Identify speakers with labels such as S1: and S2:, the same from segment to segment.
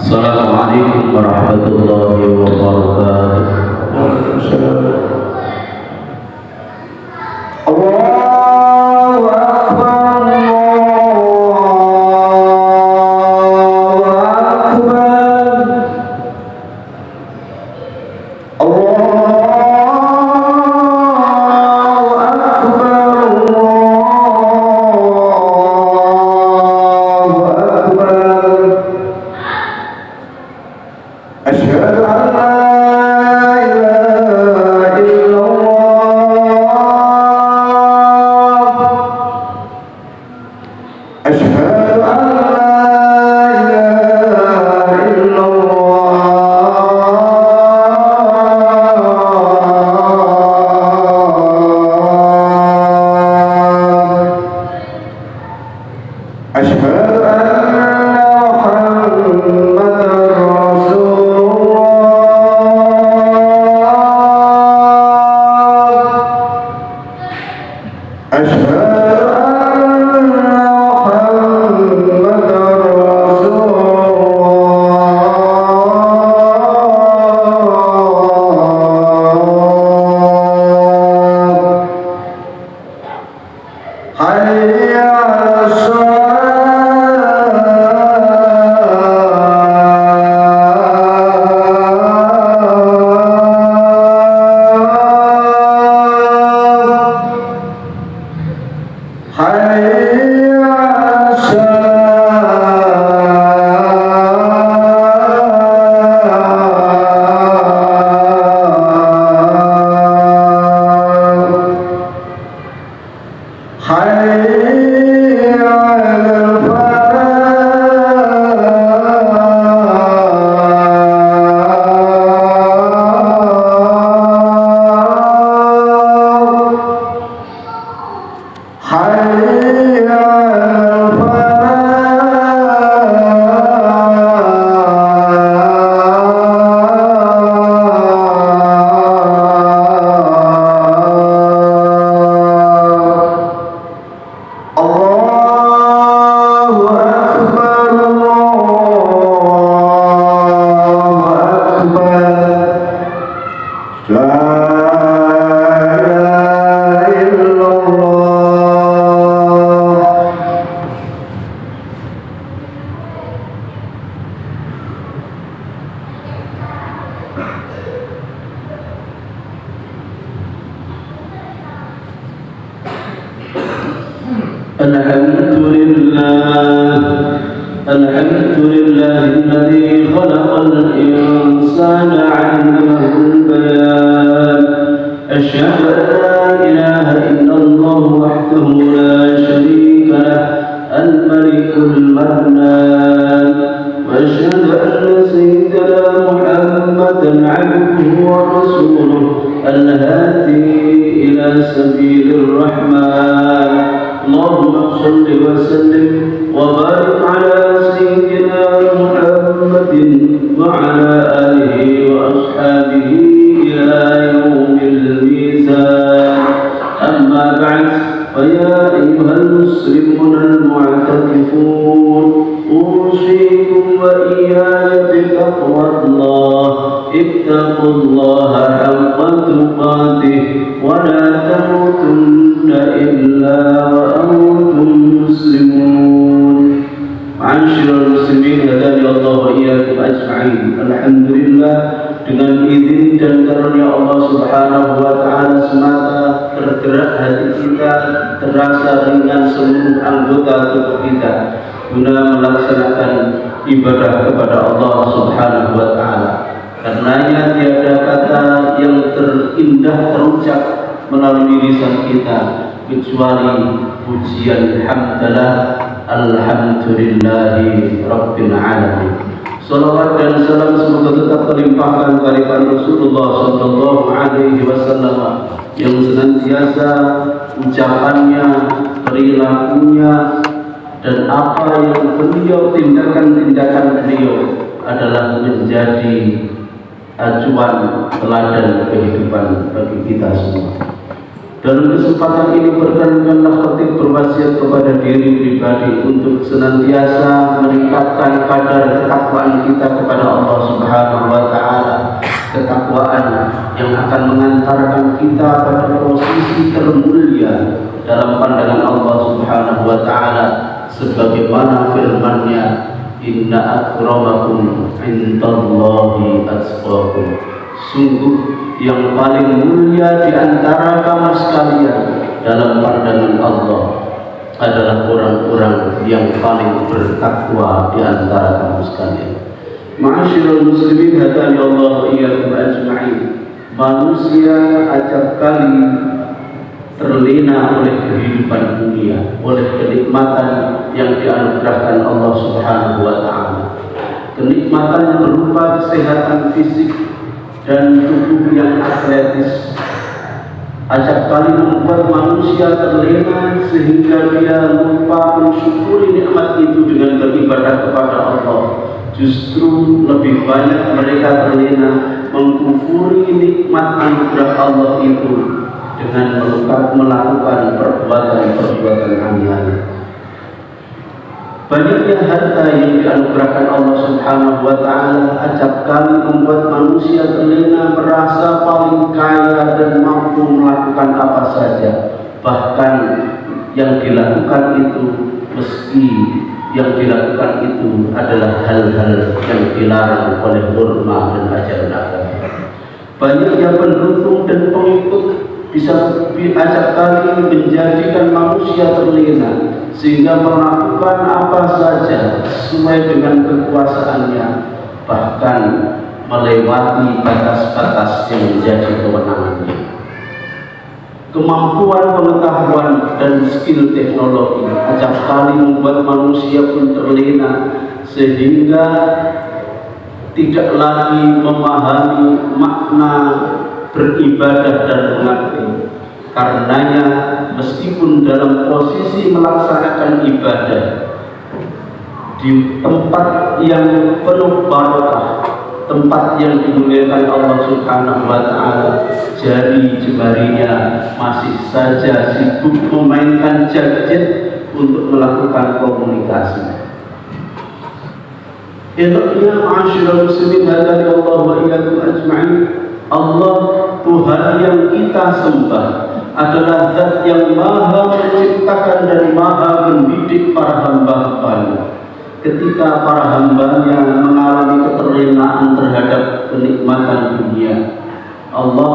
S1: Assalamualaikum warahmatullahi wabarakatuh. Allahu Akbar, Allahu Akbar, Allahu Akbar, Allahu Akbar. أشهد أن لا إله إلا الله أشهد أن لا إله إلا الله أشهد أن الحمد لله الذي خلق الإنسان علمه البيان أشهد أن لا إله إلا الله وحده لا شريك له الملك المنان وأشهد أن سيدنا محمدا عبده ورسوله الهادي إلى سبيل الرحمن اللهم صل وسلم وبارك على سيدنا محمد وعلى آله وأصحابه إلى يوم الميزان أما بعد فيا أيها المسلمون المعتكفون أوصيكم وإياي بتقوى الله اتقوا الله حق تقاته ولا تموتن إلا وأنتم مسلمون. Ma'asyiral muslimin hadani Allah wa iyyakum ajma'in. Alhamdulillah, dengan izin dan karunia Allah Subhanahu wa taala semata tergerak hati kita, terasa ringan seluruh anggota tubuh kita guna melaksanakan ibadah kepada Allah Subhanahu wa taala. Karenanya tiada kata yang terindah terucap melalui lisan kita kecuali pujian hamdalah alhamdulillahi rabbil alamin. Salawat dan salam semoga tetap terlimpahkan kepada Rasulullah Sallallahu Alaihi Wasallam yang senantiasa ucapannya, perilakunya, dan apa yang beliau tindakan beliau adalah menjadi acuan teladan kehidupan bagi kita semua. Dalam kesempatan ini berkenanlah khatib berwasiat kepada diri pribadi untuk senantiasa meningkatkan kadar ketakwaan kita kepada Allah Subhanahu wa taala, ketakwaan yang akan mengantarkan kita pada posisi termulia dalam pandangan Allah Subhanahu wa taala sebagaimana firman-Nya, inna akramakum indallahi atqakum. Sungguh yang paling mulia di antara kamu sekalian dalam pandangan Allah adalah orang-orang yang paling bertakwa di antara kamu sekalian. Ma'asyiral muslimin hadani Allah wa iyyakum ajma'in. Manusia acap kali terlena oleh kehidupan dunia, oleh kenikmatan yang dianugerahkan Allah Subhanahu wa taala. Kenikmatan berupa kesehatan fisik dan tubuh yang atletis acap kali membuat manusia terlena sehingga dia lupa mensyukuri nikmat itu dengan beribadah kepada Allah. Justru lebih banyak mereka terlena mengkufuri nikmat anugerah Allah itu dengan melakukan perbuatan-perbuatan aneh-aneh. Banyaknya harta yang dianugerahkan Allah Subhanahu wa taala acap kali membuat manusia terlena merasa paling kaya dan mampu melakukan apa saja. Bahkan yang dilakukan itu, meski yang dilakukan itu adalah hal-hal yang dilarang oleh norma dan ajaran agama. Banyaknya pendukung dan pengikut bisa acap kali menjadikan manusia terlena sehingga melakukan apa saja sesuai dengan kekuasaannya, bahkan melewati batas-batas yang menjadi kewenangannya. Kemampuan pengetahuan dan skill teknologi acap kali membuat manusia pun terlena sehingga tidak lagi memahami makna beribadah dan mengabdi. Karenanya meskipun dalam posisi melaksanakan ibadah di tempat yang penuh barakah, tempat yang dimuliakan Allah Subhanahu wa taala, jari jemarinya masih saja sibuk memainkan gadget untuk melakukan komunikasi. Eloknya ma'asyiral muslimin hadani Allah wa iyyakum ajma'in, Allah Tuhan yang kita sembah adalah zat yang maha menciptakan dan maha mendidik para hamba-hambanya. Ketika para hambanya mengalami keterlenaan terhadap kenikmatan dunia, Allah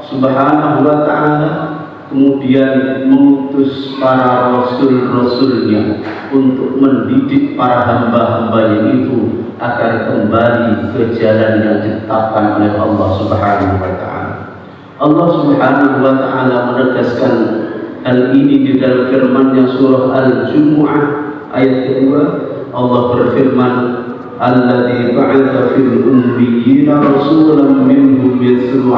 S1: Subhanahu wa ta'ala kemudian mengutus para rasul-rasulnya untuk mendidik para hamba-hambanya itu agar kembali ke jalan yang ditetapkan oleh Allah Subhanahu wa ta'ala. Allah Subhanahu wa ta'ala menegaskan hal ini di dalam firman-Nya surah Al-Jumu'ah ayat kedua. Allah berfirman, alladzi ba'atha fil ummiyina rasulan minhum yatlu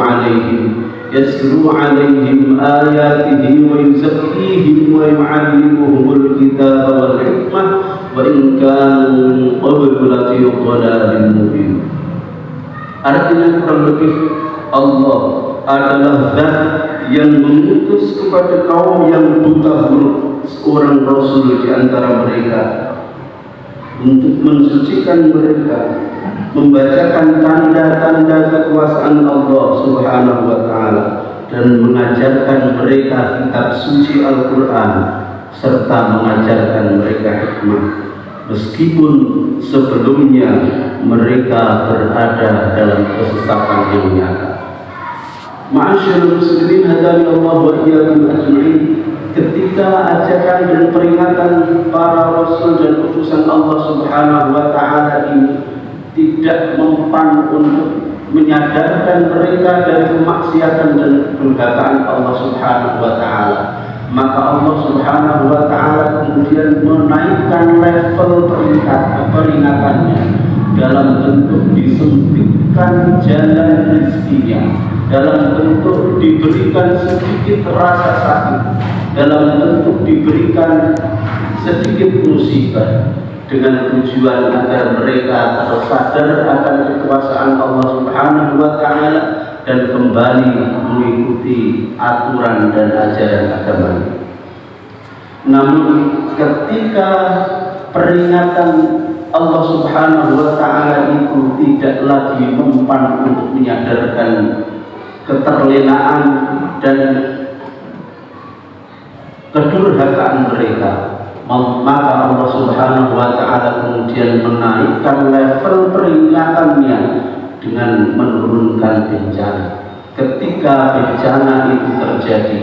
S1: 'alaihim ayatihi wa yuzakkihim wa yu'allimuhumul kitaba wal hikmah wa in kanu min qablu lafi dhalalin mubin. Artinya kurang lebih Allah adalah zat yang mengutus kepada kaum yang buta huruf seorang rasul di antara mereka untuk mensucikan mereka, membacakan tanda-tanda kekuasaan Allah Subhanahu wa ta'ala dan mengajarkan mereka kitab suci Al-Quran serta mengajarkan mereka hikmah, meskipun sebelumnya mereka berada dalam kesesatan yang nyata. Ma'asyiral muslimin hadani Allah wa iyyakum ajma'in, ketika ajakan dan peringatan para rasul dan utusan Allah Subhanahu wa ta'ala ini tidak mempan untuk menyadarkan mereka dari kemaksiatan dan kedurhakaan Allah Subhanahu wa ta'ala, maka Allah Subhanahu wa ta'ala kemudian menaikkan level peringatannya dalam bentuk disempitkan jalan rezekinya, dalam bentuk diberikan sedikit rasa sakit, dalam bentuk diberikan sedikit musibah, dengan tujuan agar mereka tersadar akan kekuasaan Allah Subhanahu wa Ta'ala dan kembali mengikuti aturan dan ajaran agama. Namun ketika peringatan Allah Subhanahu wa Ta'ala itu tidak lagi mempan untuk menyadarkan keterlenaan dan kedurhakaan mereka, maka Allah Subhanahu wa Ta'ala kemudian menaikkan level peringatannya dengan menurunkan bencana. Ketika bencana itu terjadi,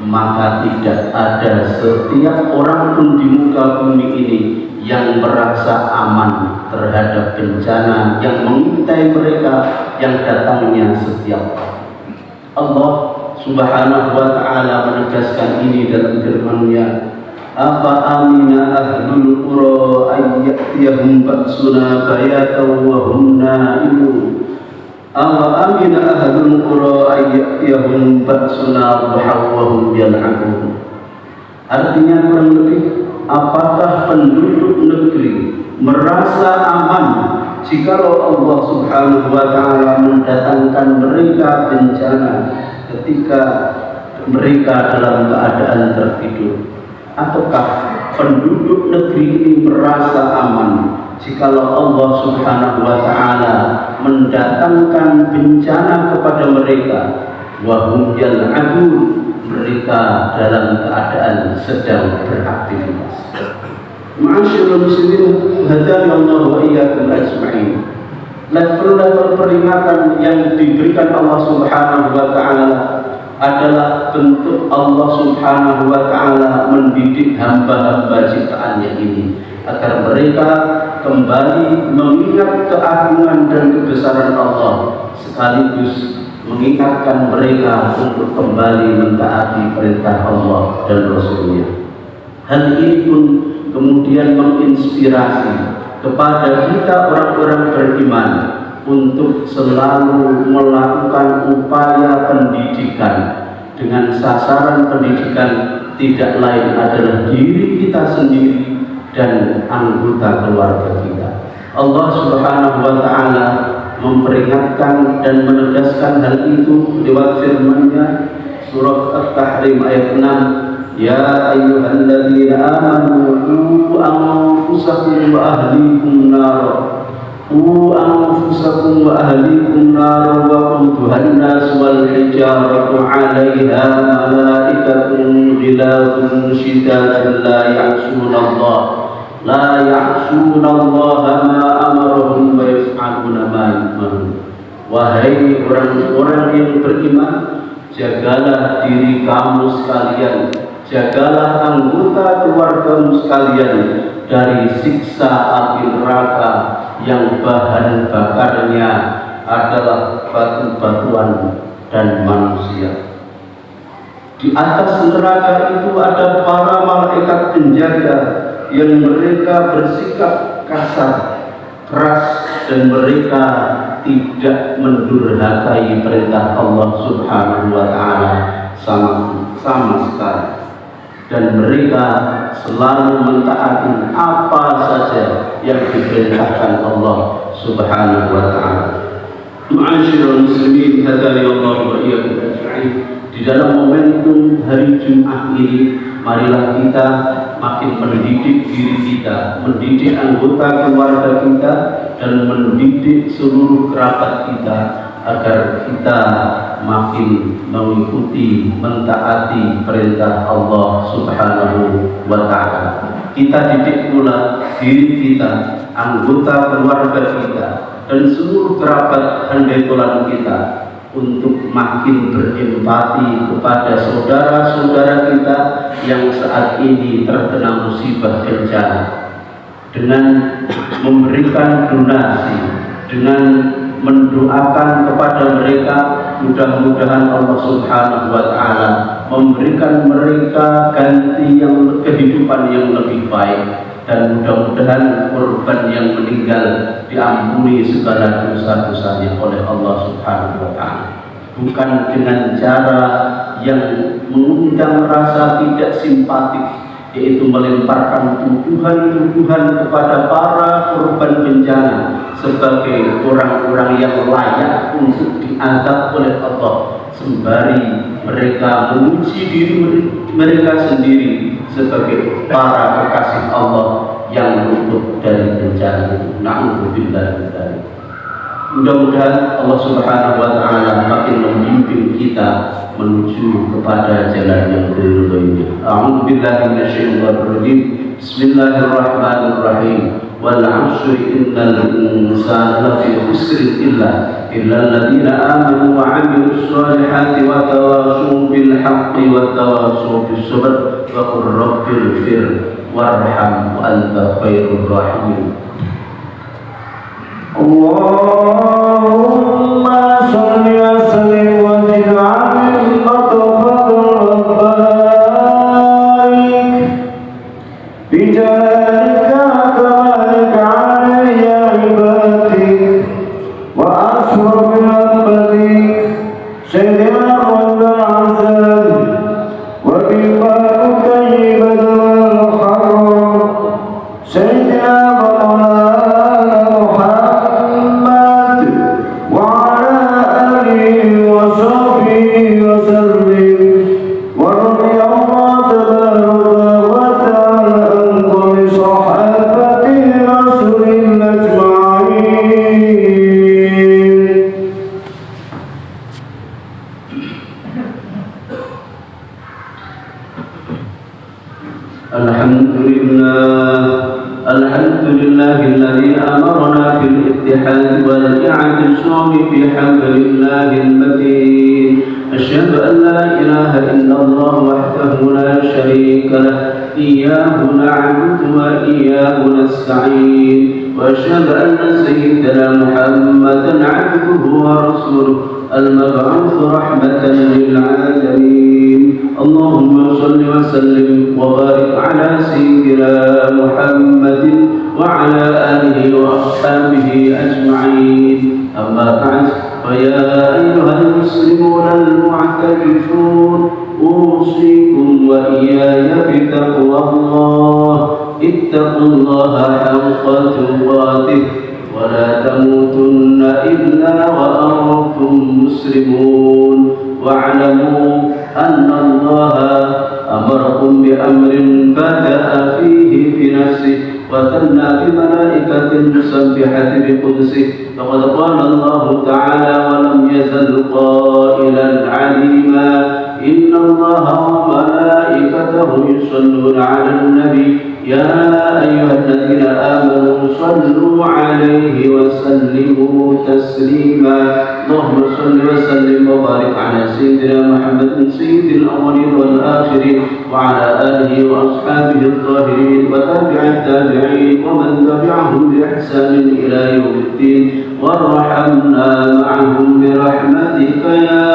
S1: maka tidak ada setiap orang pun di muka bumi ini yang merasa aman terhadap bencana yang mengintai mereka yang datangnya setiap hari. Allah Subhanahu wa Ta'ala menegaskan ini dalam firman-Nya, afa amina ahlul qura ay ya'tiyahum ba'suna bayatan wa hum na'imun. Afa amina ahlul qura ay ya'tiyahum ba'suna duhan wa hum yal'abun. Artinya kurang lebih, apakah penduduk negeri merasa aman jikalau Allah Subhanahu wa Ta'ala mendatangkan mereka bencana ketika mereka dalam keadaan tertidur? Ataukah penduduk negeri ini merasa aman jikalau Allah Subhanahu wa Ta'ala mendatangkan bencana kepada mereka? Wa hum yal'abun, mereka dalam keadaan sedang beraktivitas. Ma'asyiral muslimin, hadani Allah wa iyyakum ajma'in. Level-level peringatan yang diberikan Allah Subhanahu wa Ta'ala adalah bentuk Allah Subhanahu wa Ta'ala mendidik hamba-hamba ciptaannya ini agar mereka kembali mengingat keagungan dan kebesaran Allah, sekaligus mengingatkan mereka untuk kembali mentaati perintah Allah dan Rasul-Nya. Hal ini pun kemudian menginspirasi kepada kita orang-orang beriman untuk selalu melakukan upaya pendidikan dengan sasaran pendidikan tidak lain adalah diri kita sendiri dan anggota keluarga kita. Allah Subhanahu wa Ta'ala memperingatkan dan menegaskan hal itu lewat firman-Nya surah At-Tahrim ayat 6, ya ayyuhalladzina amanu qu anfusakum wa ahlikum nar qu anfusakum wa ahlikum nar wa quduhan nas wal hijaratu 'alaiha malaikatun ghilazun shidadun la ya'suna Allah ma amarahum wa yaf'aluna ma yu'marun. Wahai orang-orang yang beriman, jagalah diri kamu sekalian, jagalah anggota keluargamu sekalian dari siksa api neraka yang bahan bakarnya adalah batu-batuan dan manusia. Di atas neraka itu ada para malaikat penjaga yang mereka bersikap kasar, keras, dan mereka tidak mendurhakai perintah Allah Subhanahu wa Ta'ala sama sekali, dan mereka selalu mentaati apa saja yang diperintahkan Allah Subhanahu wa Ta'ala. Ma'asyiral muslimin, hadani Allah wa iyyakum ajma'in. Di dalam momentum hari Jumat ini, marilah kita makin mendidik diri kita, mendidik anggota keluarga kita, dan mendidik seluruh kerabat kita agar kita makin mengikuti, mentaati perintah Allah Subhanahu wa Ta'ala. Kita didik pula diri kita, anggota keluarga kita, dan seluruh kerabat handai tolan kita untuk makin berempati kepada saudara-saudara kita yang saat ini terkena musibah bencana, dengan memberikan donasi, dengan mendoakan kepada mereka, mudah-mudahan Allah Subhanahu wa Ta'ala memberikan mereka ganti kehidupan yang lebih baik, dan mudah-mudahan korban yang meninggal diampuni segala dosa-dosanya oleh Allah Subhanahu wa Ta'ala, bukan dengan cara yang mengundang rasa tidak simpatik, yaitu melemparkan tuduhan-tuduhan kepada para korban bencana sebagai orang-orang yang layak untuk diazab oleh Allah, sembari mereka memuji diri mereka sendiri sebagai para kekasih Allah yang luput dari bencana itu. Na'udzubillah min dzalik. Mudah-mudahan Allah Subhanahu wa Ta'ala makin membimbing kita menuju kepada jalan yang diridhoinya. A'udzu billahi minasyaitonir rajim. Bismillahirrahmanirrahim. Wal 'ashri innal insana lafi khusr illa alladziina aamanu wa 'amilus shalihati wa tawashaw bil haqqi wa tawashaw bis sabr wa qur rabbighfir warham wa anta khairur rahimin. Allahumma shalli wa sallim wa zid 'alal matafadul rabbaik bijalika kamalika 'alayya ibadik wa ashraf rabbatik sayyidina rabbal azam wa bibaruka ibadul haram sayyidina الذي أمرنا بالاتحاد والاعتصام بحبل الله المتين. أشهد أن لا إله إلا الله وحده لا شريك له إياه نعبد وإياه نستعين. وأشهد أن سيدنا محمدا عبده ورسوله المبعوث رحمة للعالمين. اللهم صل وسلم وبارك على سيدنا محمد وعلى آله وأصحابه أجمعين. أما بعد، فيا أيها المسلمون المعتكفون، أوصيكم وإياي بتقوى الله. اتقوا الله حق تقاته ولا تموتن إلا وأنتم مسلمون. واعلموا أن الله أمركم بأمر بدأ فيه بنفسه وثنى بملائكة مسبحة بقدسه. فقد قال الله تعالى: ولم يزل قائلا عليما إن الله وملائكته يصلون على النبي يا أيها الذين آمنوا صلوا عليه وسلموا تسليما. اللهم صل وسلم وبارك على سيدنا محمد سيد الأولين والآخرين وعلى آله وأصحابه الطاهرين وتابع التابعين ومن تبعهم بإحسان إلى يوم الدين، وارحمنا معهم برحمتك يا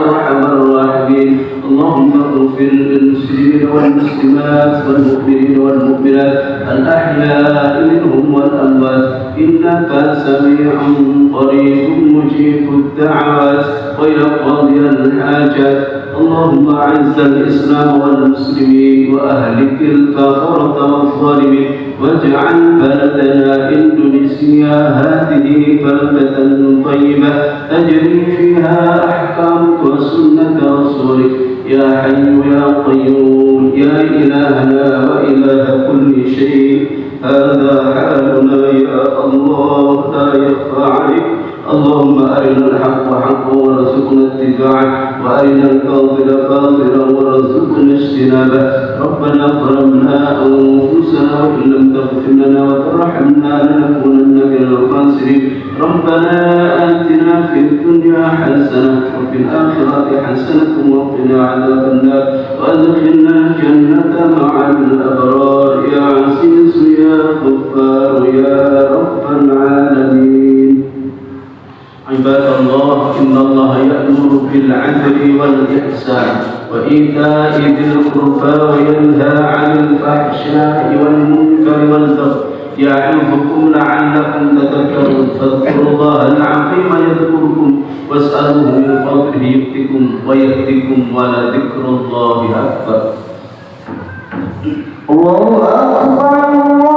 S1: أرحم الراحمين. اللهم اغفر للمسلمين والمسلمات والمؤمنين والمؤمنات الأحياء منهم والأموات إنك سميع قريب مجيب الدعوات ويقضي الحاجات. اللهم أعز الإسلام والمسلمين وأهلك الكفرة والظالمين، واجعل بلدنا إندونيسيا هذه بلدة طيبة تجري فيها أحكامك وسنة رسولك يا حي يا قيوم يا إلهنا وإله كل شيء. هذا حالنا يا الله لا يخفى عليك. اللهم أرنا الحق حقا وارزقنا اتباعه، وأرنا الباطل باطلا وارزقنا اجتنابه. ربنا ظلمنا أنفسنا وإن لم تغفر لنا وترحمنا لنكونن من الخاسرين. ربنا آتنا في الدنيا حسنة وفي الآخرة حسنة وقنا عذاب النار وأدخلنا الجنة مع الأبرار يا عزيز يا غفار يا رب العالمين. عباد الله إن الله يأمر بالعدل والإحسان وإيتاء ذي القربى وينهى عن الفحشاء والمنكر والبغي يعظكم لعلكم تذكرون فاذكروا الله العظيم يذكركم واسألوه من فضله يؤتكم ويهدكم ولذكر الله أكبر. الله أكبر.